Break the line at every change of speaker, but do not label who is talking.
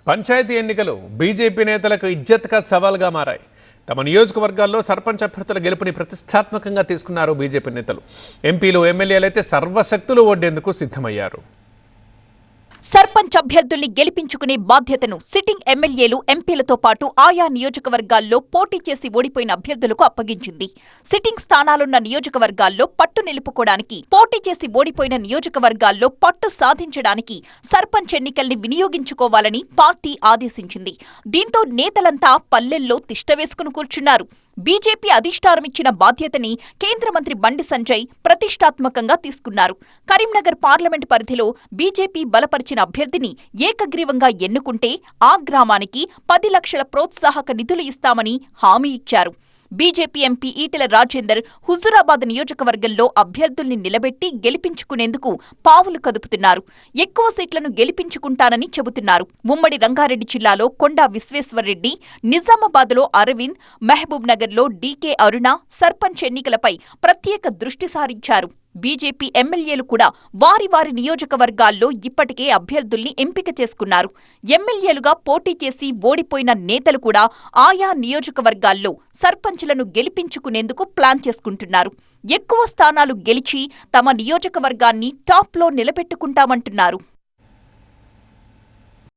పంచాయతీ ఎన్నికలు బీజేపీ నేతలకు ఇజ్జత్గా సవాల్గా మారాయి. తమ నియోజకవర్గాల్లో సర్పంచ్ అభ్యర్థుల గెలుపుని ప్రతిష్టాత్మకంగా తీసుకున్నారు బీజేపీ నేతలు. ఎంపీలు, ఎమ్మెల్యేలైతే సర్వశక్తులు ఒడ్డేందుకు సిద్ధమయ్యారు.
సర్పంచ్ అభ్యర్థుల్ని గెలిపించుకునే బాధ్యతను సిట్టింగ్ ఎమ్మెల్యేలు, ఎంపీలతో పాటు ఆయా నియోజకవర్గాల్లో పోటీ చేసి ఓడిపోయిన అభ్యర్థులకు అప్పగించింది. సిట్టింగ్ స్థానాలున్న నియోజకవర్గాల్లో పట్టు నిలుపుకోవడానికి, పోటీ చేసి ఓడిపోయిన నియోజకవర్గాల్లో పట్టు సాధించడానికి సర్పంచ్ ఎన్నికల్ని వినియోగించుకోవాలని పార్టీ ఆదేశించింది. దీంతో నేతలంతా పల్లెల్లో తిష్టవేసుకుని కూర్చున్నారు. బీజేపీ అధిష్టానమిచ్చిన బాధ్యతని కేంద్ర మంత్రి బండి సంజయ్ ప్రతిష్టాత్మకంగా తీసుకున్నారు. కరీంనగర్ పార్లమెంటు పరిధిలో బీజేపీ బలపరిచిన అభ్యర్థిని ఏకగ్రీవంగా ఎన్నుకుంటే ఆ గ్రామానికి 10 లక్షల ప్రోత్సాహక నిధులు ఇస్తామని హామీ ఇచ్చారు. బీజేపీ ఎంపీ ఈటెల రాజేందర్ హుజూరాబాద్ నియోజకవర్గంలో అభ్యర్థుల్ని నిలబెట్టి గెలిపించుకునేందుకు పావులు కదుపుతున్నారు. ఎక్కువ సీట్లను గెలిపించుకుంటానని చెబుతున్నారు. ఉమ్మడి రంగారెడ్డి జిల్లాలో కొండా విశ్వేశ్వర్రెడ్డి, నిజామాబాద్లో అరవింద్, మహబూబ్ నగర్లో డీకే అరుణ సర్పంచ్ ఎన్నికలపై ప్రత్యేక దృష్టి సారించారు. బీజేపీ ఎమ్మెల్యేలు కూడా వారి వారి నియోజకవర్గాల్లో ఇప్పటికే అభ్యర్థుల్ని ఎంపిక చేసుకున్నారు. ఎమ్మెల్యేలుగా పోటీ చేసి ఓడిపోయిన నేతలు కూడా ఆయా నియోజకవర్గాల్లో సర్పంచులను గెలిపించుకునేందుకు ప్లాన్ చేసుకుంటున్నారు. ఎక్కువ స్థానాలు గెలిచి తమ నియోజకవర్గాన్ని టాప్లో నిలబెట్టుకుంటామంటున్నారు.